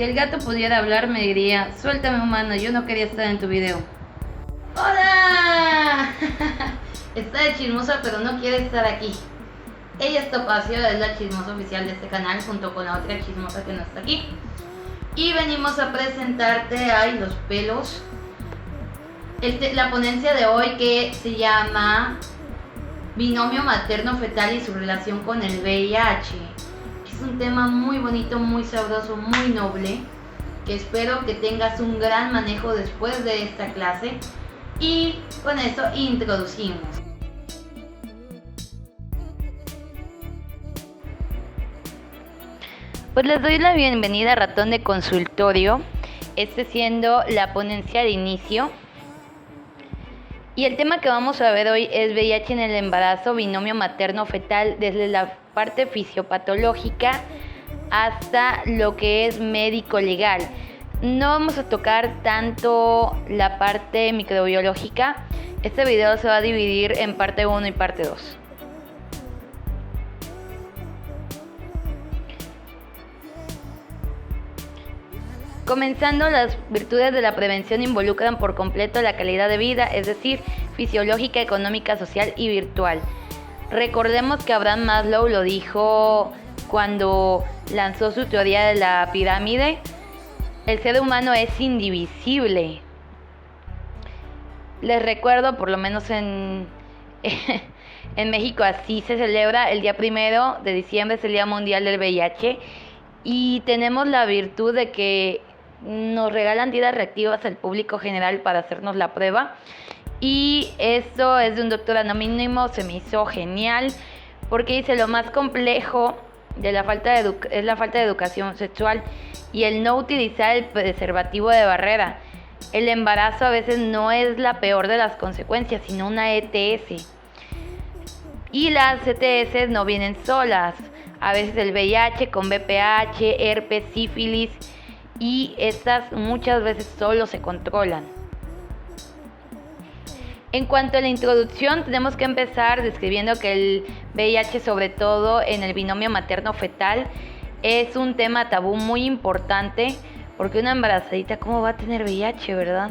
Si el gato pudiera hablar me diría, suéltame humano, yo no quería estar en tu video. ¡Hola! Está de chismosa pero no quiere estar aquí. Ella es Topacio, es la chismosa oficial de este canal junto con la otra chismosa que no está aquí. Y venimos a presentarte, ay, los pelos, la ponencia de hoy que se llama Binomio materno-fetal y su relación con el VIH. Es un tema muy bonito, muy sabroso, muy noble, que espero que tengas un gran manejo después de esta clase. Y con eso introducimos. Pues les doy la bienvenida a Ratón de Consultorio, este siendo la ponencia de inicio. Y el tema que vamos a ver hoy es VIH en el embarazo, binomio materno-fetal, desde la parte fisiopatológica hasta lo que es médico-legal. No vamos a tocar tanto la parte microbiológica. Este video se va a dividir en parte 1 y parte 2. Comenzando, las virtudes de la prevención involucran por completo la calidad de vida, es decir, fisiológica, económica, social y virtual. Recordemos que Abraham Maslow lo dijo cuando lanzó su teoría de la pirámide. El ser humano es indivisible. Les recuerdo, por lo menos en México así se celebra el día 1 de diciembre, es el Día Mundial del VIH. Y tenemos la virtud de que nos regalan tiras reactivas al público general para hacernos la prueba. Y esto es de un doctor anónimo, se me hizo genial, porque dice lo más complejo de la falta de es la falta de educación sexual y el no utilizar el preservativo de barrera. El embarazo a veces no es la peor de las consecuencias, sino una ETS. Y las ETS no vienen solas. A veces el VIH con VPH, herpes, sífilis, y estas muchas veces solo se controlan. En cuanto a la introducción, tenemos que empezar describiendo que el VIH, sobre todo en el binomio materno-fetal, es un tema tabú muy importante, porque una embarazadita, ¿cómo va a tener VIH, verdad?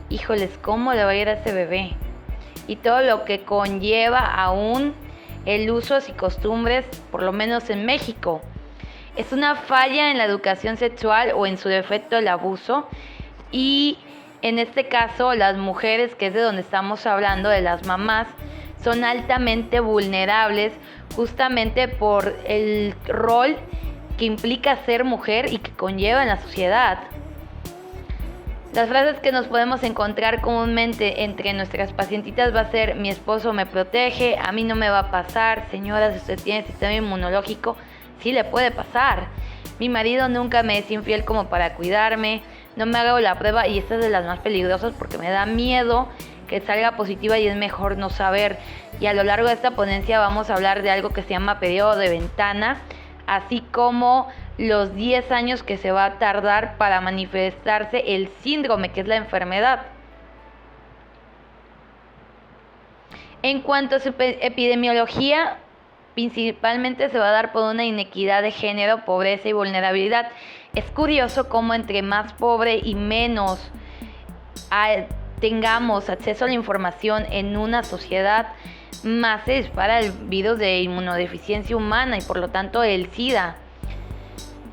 Híjoles, ¿cómo le va a ir a ese bebé? Y todo lo que conlleva aún el usos y costumbres, por lo menos en México. Es una falla en la educación sexual o en su defecto el abuso. Y en este caso las mujeres, que es de donde estamos hablando, de las mamás, son altamente vulnerables justamente por el rol que implica ser mujer y que conlleva en la sociedad. Las frases que nos podemos encontrar comúnmente entre nuestras pacientitas va a ser: mi esposo me protege, a mí no me va a pasar. Señora, si usted tiene sistema inmunológico, sí le puede pasar. Mi marido nunca me es infiel como para cuidarme, no me hago la prueba, y esta es de las más peligrosas porque me da miedo que salga positiva y es mejor no saber. Y a lo largo de esta ponencia vamos a hablar de algo que se llama periodo de ventana, así como los 10 años que se va a tardar para manifestarse el síndrome, que es la enfermedad. En cuanto a su epidemiología, principalmente se va a dar por una inequidad de género, pobreza y vulnerabilidad. Es curioso cómo entre más pobre y menos tengamos acceso a la información en una sociedad, más se dispara el virus de inmunodeficiencia humana y por lo tanto el SIDA.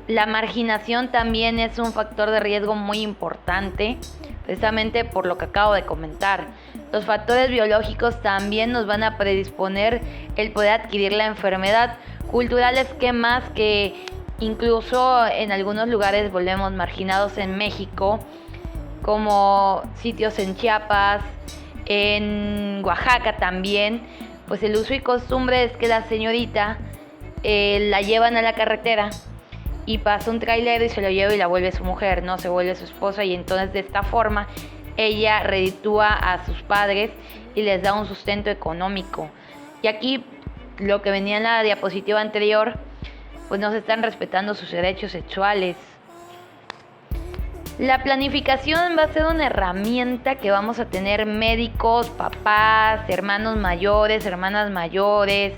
La marginación también es un factor de riesgo muy importante, precisamente por lo que acabo de comentar. Los factores biológicos también nos van a predisponer el poder adquirir la enfermedad. Culturales, que más, que incluso en algunos lugares volvemos marginados en México, como sitios en Chiapas, en Oaxaca también. Pues el uso y costumbre es que la señorita la llevan a la carretera y pasa un trailero y se lo lleva y la vuelve su mujer, no se vuelve su esposa, y entonces de esta forma ella reditúa a sus padres y les da un sustento económico. Y aquí, lo que venía en la diapositiva anterior, pues no se están respetando sus derechos sexuales. La planificación va a ser una herramienta que vamos a tener médicos, papás, hermanos mayores, hermanas mayores,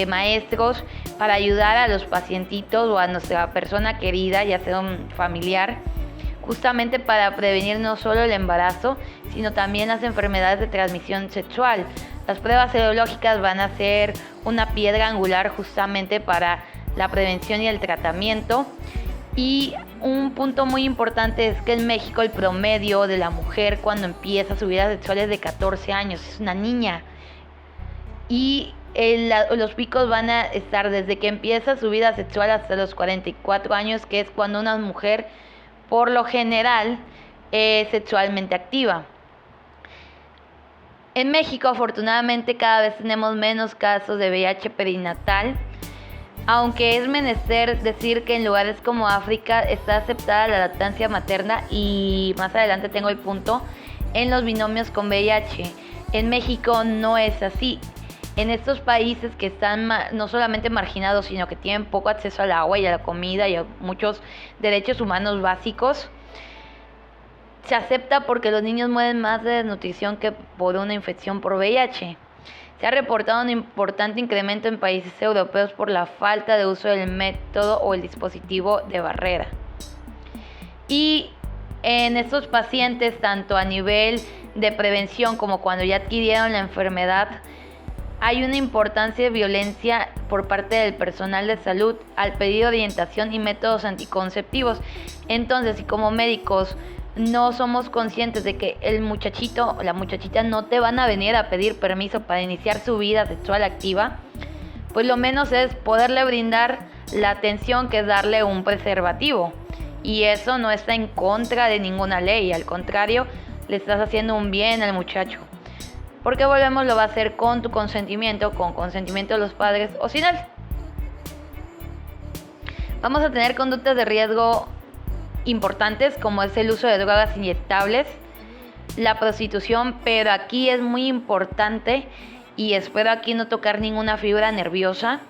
maestros, para ayudar a los pacientitos o a nuestra persona querida, ya sea un familiar, justamente para prevenir no solo el embarazo, sino también las enfermedades de transmisión sexual. Las pruebas serológicas van a ser una piedra angular justamente para la prevención y el tratamiento. Y un punto muy importante es que en México el promedio de la mujer cuando empieza su vida sexual es de 14 años, es una niña. Y los picos van a estar desde que empieza su vida sexual hasta los 44 años, que es cuando una mujer por lo general es sexualmente activa. En México, afortunadamente, cada vez tenemos menos casos de VIH perinatal, aunque es menester decir que en lugares como África está aceptada la lactancia materna y más adelante tengo el punto en los binomios con VIH. En México no es así. En estos países que están no solamente marginados, sino que tienen poco acceso al agua y a la comida y a muchos derechos humanos básicos, se acepta porque los niños mueren más de desnutrición que por una infección por VIH. Se ha reportado un importante incremento en países europeos por la falta de uso del método o el dispositivo de barrera. Y en estos pacientes, tanto a nivel de prevención como cuando ya adquirieron la enfermedad, hay una importancia de violencia por parte del personal de salud al pedir orientación y métodos anticonceptivos. Entonces, si como médicos no somos conscientes de que el muchachito o la muchachita no te van a venir a pedir permiso para iniciar su vida sexual activa, pues lo menos es poderle brindar la atención que es darle un preservativo. Y eso no está en contra de ninguna ley, al contrario, le estás haciendo un bien al muchacho. Porque volvemos, lo va a hacer con tu consentimiento, con consentimiento de los padres o sin él. Vamos a tener conductas de riesgo importantes como es el uso de drogas inyectables, la prostitución, pero aquí es muy importante y espero aquí no tocar ninguna fibra nerviosa,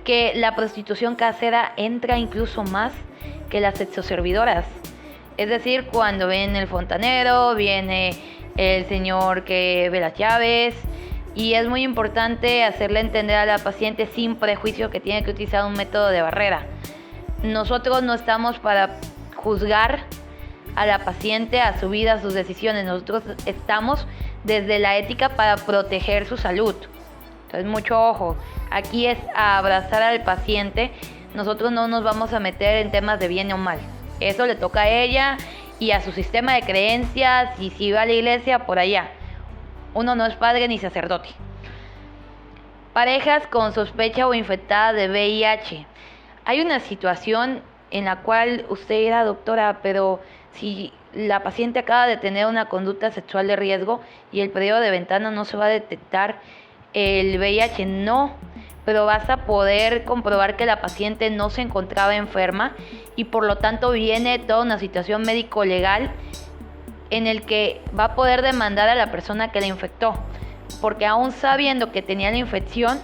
que la prostitución casera entra incluso más que las sexoservidoras. Es decir, cuando viene el fontanero, viene el señor que ve las llaves, y es muy importante hacerle entender a la paciente sin prejuicio que tiene que utilizar un método de barrera. Nosotros no estamos para juzgar a la paciente, a su vida, a sus decisiones. Nosotros estamos desde la ética para proteger su salud. Entonces, mucho ojo. Aquí es a abrazar al paciente. Nosotros no nos vamos a meter en temas de bien o mal. Eso le toca a ella y a su sistema de creencias, y si va a la iglesia, por allá. Uno no es padre ni sacerdote. Parejas con sospecha o infectada de VIH. Hay una situación en la cual usted era doctora, pero si la paciente acaba de tener una conducta sexual de riesgo y el periodo de ventana no se va a detectar el VIH, no, pero vas a poder comprobar que la paciente no se encontraba enferma y por lo tanto viene toda una situación médico-legal en el que va a poder demandar a la persona que la infectó, porque aún sabiendo que tenía la infección,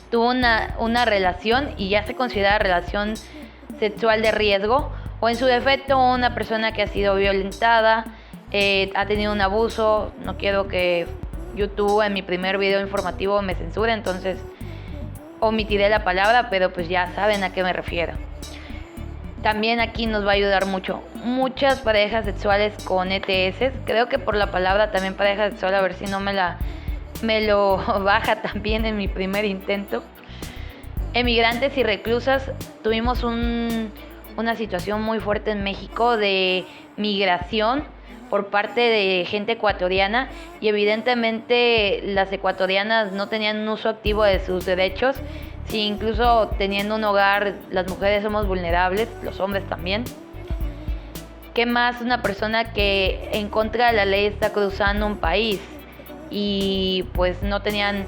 tuvo una relación y ya se considera relación sexual de riesgo, o en su defecto una persona que ha sido violentada, ha tenido un abuso. No quiero que YouTube en mi primer video informativo me censure, entonces omitiré la palabra, pero pues ya saben a qué me refiero. También aquí nos va a ayudar mucho. Muchas parejas sexuales con ETS, creo que por la palabra también pareja sexual, a ver si no me lo baja también en mi primer intento. Emigrantes y reclusas, tuvimos una situación muy fuerte en México de migración por parte de gente ecuatoriana, y evidentemente las ecuatorianas no tenían un uso activo de sus derechos. Si incluso teniendo un hogar, las mujeres somos vulnerables, los hombres también. ¿Qué más? Una persona que en contra de la ley está cruzando un país y pues no tenían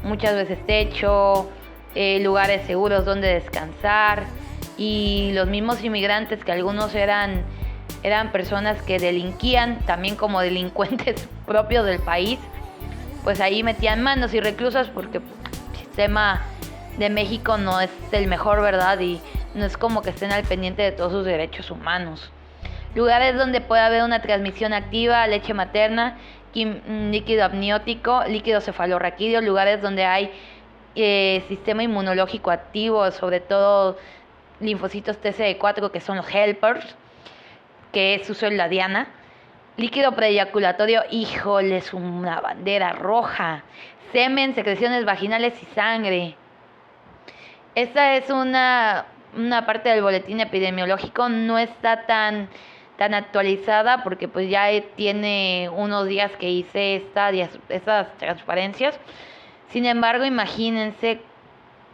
muchas veces techo, lugares seguros donde descansar, y los mismos inmigrantes, que algunos eran personas que delinquían también como delincuentes propios del país, pues ahí metían manos, y reclusas porque el sistema de México no es el mejor, ¿verdad? Y no es como que estén al pendiente de todos sus derechos humanos. Lugares donde puede haber una transmisión activa, leche materna, líquido amniótico, líquido cefalorraquídeo, lugares donde hay sistema inmunológico activo, sobre todo linfocitos TCD4, que son los helpers, que es su célula diana. Líquido preeyaculatorio, híjole, es una bandera roja. Semen, secreciones vaginales y sangre. Esta es una parte del boletín epidemiológico, no está tan actualizada porque pues ya tiene unos días que hice estas transparencias. Sin embargo, imagínense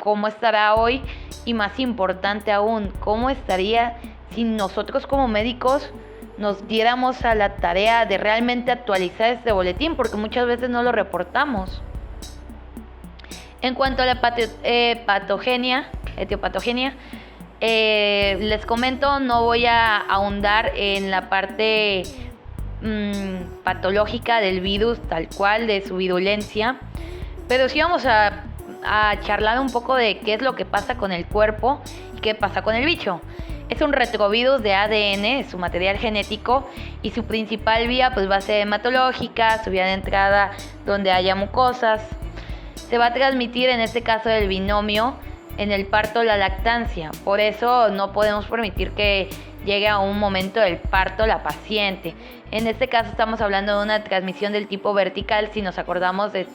cómo estará hoy y, más importante aún, cómo estaría si nosotros como médicos nos diéramos a la tarea de realmente actualizar este boletín, porque muchas veces no lo reportamos. En cuanto a la etiopatogenia, les comento, no voy a ahondar en la parte patológica del virus, tal cual, de su virulencia, pero sí vamos a charlar un poco de qué es lo que pasa con el cuerpo y qué pasa con el bicho. Es un retrovirus de ADN, su material genético, y su principal vía pues va a ser hematológica, su vía de entrada donde haya mucosas. Se va a transmitir, en este caso del binomio, en el parto o la lactancia. Por eso no podemos permitir que llegue a un momento del parto la paciente. En este caso estamos hablando de una transmisión del tipo vertical, si nos acordamos de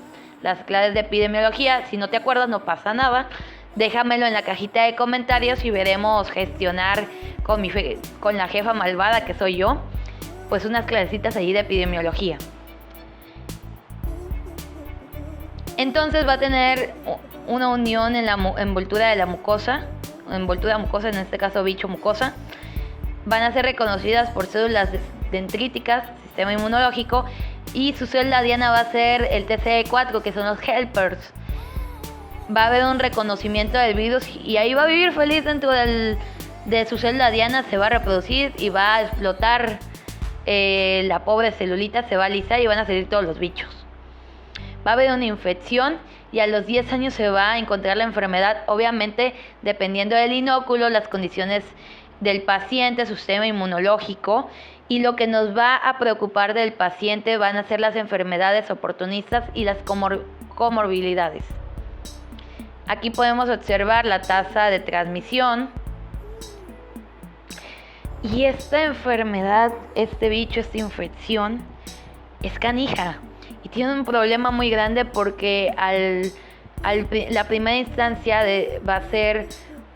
las clases de epidemiología. Si no te acuerdas, no pasa nada. Déjamelo en la cajita de comentarios y veremos gestionar con la jefa malvada que soy yo, pues unas clasecitas allí de epidemiología. Entonces va a tener una unión en la envoltura de la mucosa, envoltura mucosa, en este caso bicho mucosa. Van a ser reconocidas por células dendríticas, sistema inmunológico, y su célula diana va a ser el TCD4, que son los helpers. Va a haber un reconocimiento del virus y ahí va a vivir feliz dentro de su célula diana, se va a reproducir y va a explotar la pobre celulita, se va a alisar y van a salir todos los bichos. Va a haber una infección y a los 10 años se va a encontrar la enfermedad, obviamente dependiendo del inóculo, las condiciones del paciente, su sistema inmunológico, y lo que nos va a preocupar del paciente van a ser las enfermedades oportunistas y las comorbilidades. Aquí podemos observar la tasa de transmisión. Y esta enfermedad, este bicho, esta infección, es canija. Y tiene un problema muy grande porque la primera instancia va a ser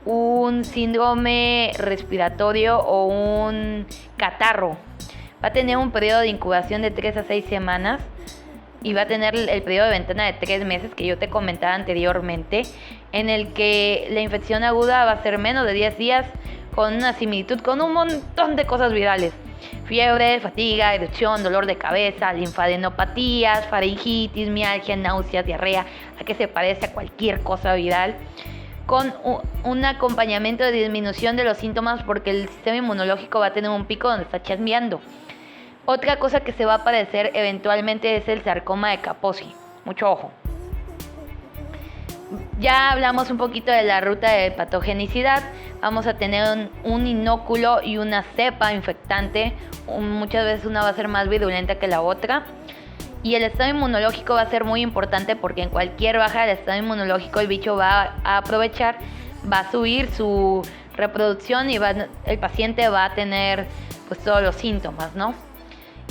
un síndrome respiratorio o un catarro. Va a tener un periodo de incubación de 3 a 6 semanas. Y va a tener el periodo de ventana de 3 meses que yo te comentaba anteriormente, en el que la infección aguda va a ser menos de 10 días, con una similitud con un montón de cosas virales: fiebre, fatiga, erupción, dolor de cabeza, linfadenopatías, faringitis, mialgia, náuseas, diarrea. ¿A qué se parece? A cualquier cosa viral, con un acompañamiento de disminución de los síntomas, porque el sistema inmunológico va a tener un pico donde está chasmeando. Otra cosa que se va a aparecer eventualmente es el sarcoma de Kaposi. Mucho ojo. Ya hablamos un poquito de la ruta de patogenicidad. Vamos a tener un inóculo y una cepa infectante. Muchas veces una va a ser más virulenta que la otra. Y el estado inmunológico va a ser muy importante, porque en cualquier baja del estado inmunológico el bicho va a aprovechar, va a subir su reproducción y el paciente va a tener pues todos los síntomas, ¿no?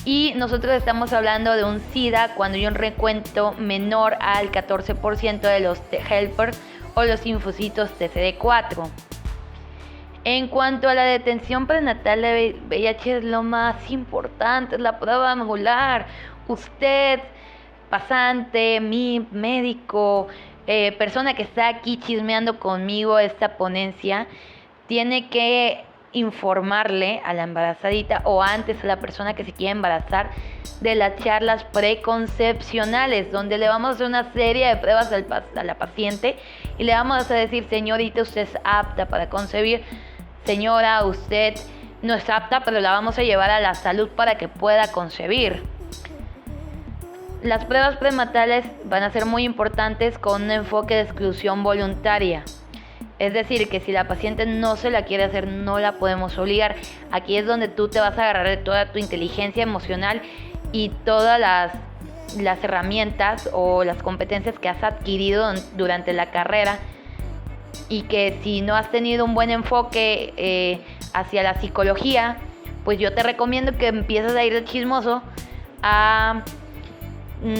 Y nosotros estamos hablando de un SIDA cuando hay un recuento menor al 14% de los helpers o los linfocitos TCD4. En cuanto a la detención prenatal de VIH, es lo más importante, es la prueba angular. Usted, pasante, mi médico, persona que está aquí chismeando conmigo esta ponencia, tiene que informarle a la embarazadita, o antes a la persona que se quiere embarazar, de las charlas preconcepcionales, donde le vamos a hacer una serie de pruebas a la paciente y le vamos a decir: señorita, usted es apta para concebir. Señora, usted no es apta, pero la vamos a llevar a la salud para que pueda concebir. Las pruebas prenatales van a ser muy importantes, con un enfoque de exclusión voluntaria. Es decir, que si la paciente no se la quiere hacer, no la podemos obligar. Aquí es donde tú te vas a agarrar de toda tu inteligencia emocional y todas las herramientas o las competencias que has adquirido durante la carrera, y que si no has tenido un buen enfoque hacia la psicología, pues yo te recomiendo que empieces a ir de chismoso a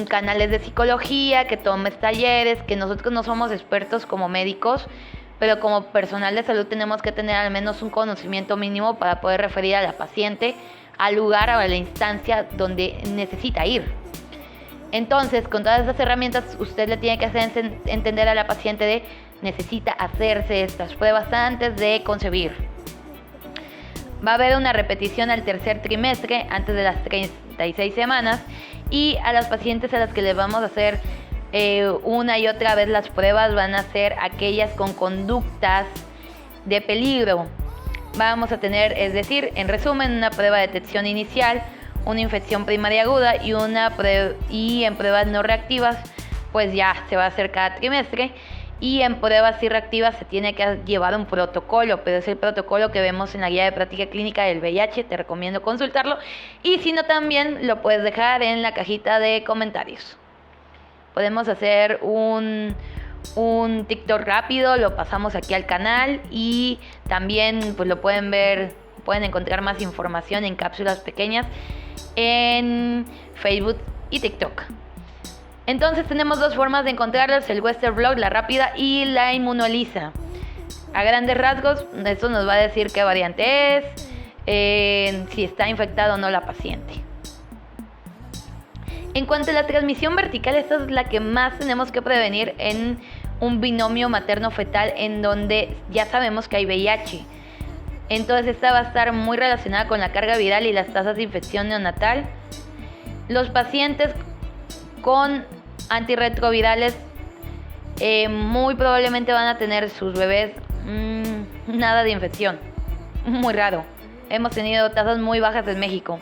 canales de psicología, que tomes talleres, que nosotros no somos expertos como médicos, pero como personal de salud tenemos que tener al menos un conocimiento mínimo para poder referir a la paciente al lugar o a la instancia donde necesita ir. Entonces, con todas esas herramientas, usted le tiene que hacer entender a la paciente de necesita hacerse estas pruebas antes de concebir. Va a haber una repetición al tercer trimestre antes de las 36 semanas, y a las pacientes a las que les vamos a hacer una y otra vez las pruebas van a ser aquellas con conductas de peligro. Vamos a tener, es decir, en resumen, una prueba de detección inicial, una infección primaria aguda y en pruebas no reactivas, pues ya se va a hacer cada trimestre. Y en pruebas sí reactivas se tiene que llevar un protocolo, pero es el protocolo que vemos en la guía de práctica clínica del VIH, te recomiendo consultarlo. Y si no, también lo puedes dejar en la cajita de comentarios. Podemos hacer un TikTok rápido, lo pasamos aquí al canal, y también pues lo pueden ver, pueden encontrar más información en cápsulas pequeñas en Facebook y TikTok. Entonces tenemos dos formas de encontrarlos: el Western Blot, la rápida, y la Inmuno-ELISA. A grandes rasgos, esto nos va a decir qué variante es, si está infectada o no la paciente. En cuanto a la transmisión vertical, esta es la que más tenemos que prevenir en un binomio materno-fetal en donde ya sabemos que hay VIH. Entonces esta va a estar muy relacionada con la carga viral y las tasas de infección neonatal. Los pacientes con antirretrovirales muy probablemente van a tener sus bebés nada de infección, muy raro. Hemos tenido tasas muy bajas en México.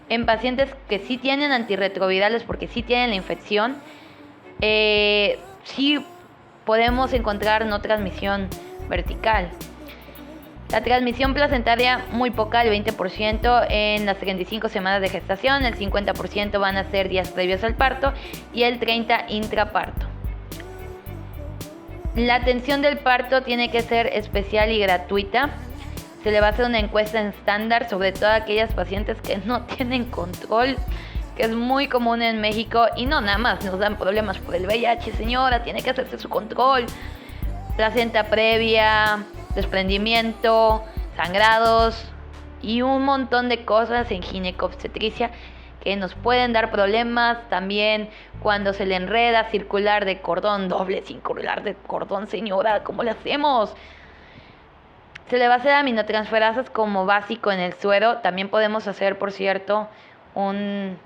En pacientes que sí tienen antirretrovirales, porque sí tienen la infección, sí podemos encontrar no transmisión vertical. La transmisión placentaria muy poca, el 20% en las 35 semanas de gestación, el 50% van a ser días previos al parto y el 30% intraparto. La atención del parto tiene que ser especial y gratuita. Se le va a hacer una encuesta en estándar, sobre todo a aquellas pacientes que no tienen control, que es muy común en México, y no nada más nos dan problemas por el VIH, señora, tiene que hacerse su control. Placenta previa, desprendimiento, sangrados y un montón de cosas en ginecobstetricia que nos pueden dar problemas. También cuando se le enreda circular de cordón, doble circular de cordón, señora, ¿cómo le hacemos? Se le va a hacer aminotransferasas como básico en el suero. También podemos hacer, por cierto, un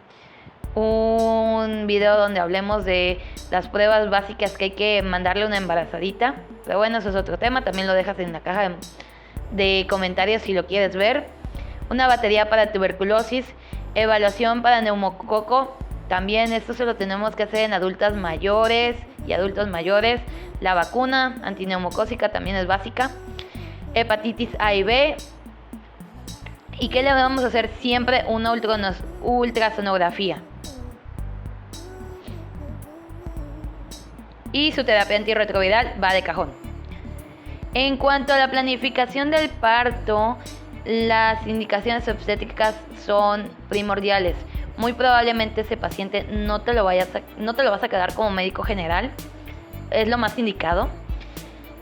video donde hablemos de las pruebas básicas que hay que mandarle a una embarazadita. Pero bueno, eso es otro tema. También lo dejas en la caja de comentarios si lo quieres ver. Una batería para tuberculosis. Evaluación para neumococo. También esto se lo tenemos que hacer en adultas mayores y adultos mayores. La vacuna antineumocócica también es básica. Hepatitis A y B. ¿Y qué le vamos a hacer? Siempre una ultrasonografía. Y su terapia antirretroviral va de cajón. En cuanto a la planificación del parto, las indicaciones obstétricas son primordiales. Muy probablemente ese paciente no te lo vas a quedar como médico general. Es lo más indicado.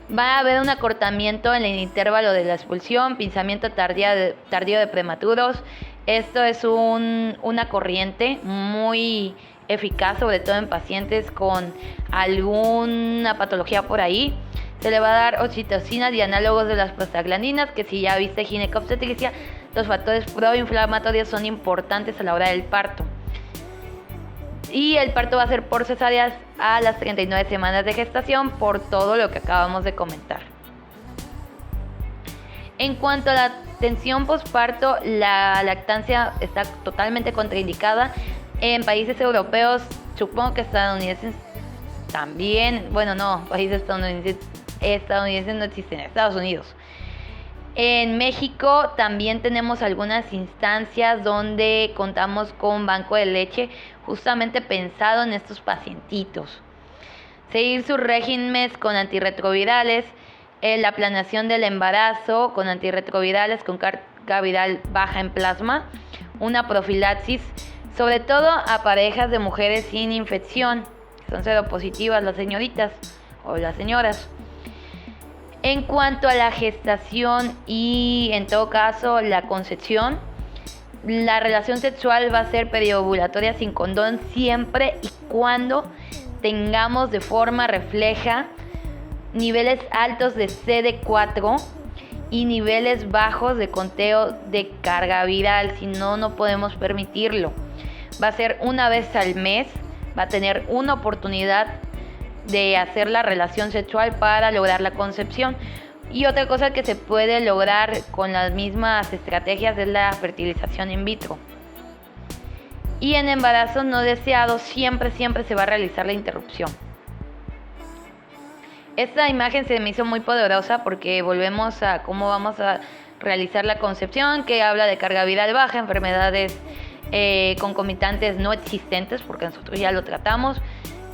Va a haber un acortamiento en el intervalo de la expulsión, pinzamiento tardío de prematuros. Esto es una corriente muy eficaz, sobre todo en pacientes con alguna patología por ahí. Se le va a dar oxitocina y análogos de las prostaglandinas, que si ya viste ginecobstetricia, los factores proinflamatorios son importantes a la hora del parto. Y el parto va a ser por cesáreas a las 39 semanas de gestación, por todo lo que acabamos de comentar. En cuanto a la atención posparto, la lactancia está totalmente contraindicada. En países europeos, supongo que estadounidenses también, bueno, no, países estadounidenses no existen, en Estados Unidos. En México también tenemos algunas instancias donde contamos con banco de leche justamente pensado en estos pacientitos. Seguir sus regímenes con antirretrovirales, la planeación del embarazo con antirretrovirales con carga viral baja en plasma, una profilaxis, sobre todo a parejas de mujeres sin infección, que son seropositivas las señoritas o las señoras. En cuanto a la gestación y en todo caso la concepción, la relación sexual va a ser periovulatoria sin condón siempre y cuando tengamos de forma refleja niveles altos de CD4 y niveles bajos de conteo de carga viral. Si no, no podemos permitirlo. Va a ser una vez al mes, va a tener una oportunidad de hacer la relación sexual para lograr la concepción. Y otra cosa que se puede lograr con las mismas estrategias es la fertilización in vitro. Y en embarazos no deseados siempre se va a realizar la interrupción. Esta imagen se me hizo muy poderosa porque volvemos a cómo vamos a realizar la concepción, que habla de carga viral baja, enfermedades concomitantes no existentes, porque nosotros ya lo tratamos,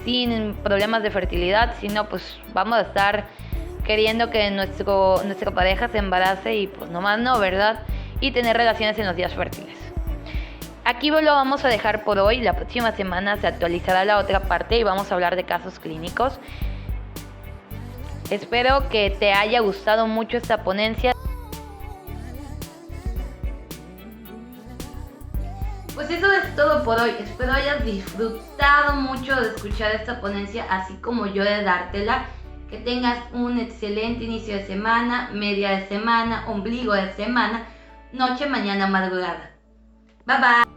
sin problemas de fertilidad, sino pues vamos a estar queriendo que nuestra pareja se embarace y pues nomás no, ¿verdad? Y tener relaciones en los días fértiles. Aquí lo vamos a dejar por hoy. La próxima semana se actualizará la otra parte y vamos a hablar de casos clínicos. Espero que te haya gustado mucho esta ponencia. Pues eso es todo por hoy. Espero hayas disfrutado mucho de escuchar esta ponencia, así como yo de dártela. Que tengas un excelente inicio de semana, media de semana, ombligo de semana, noche, mañana, madrugada. Bye bye.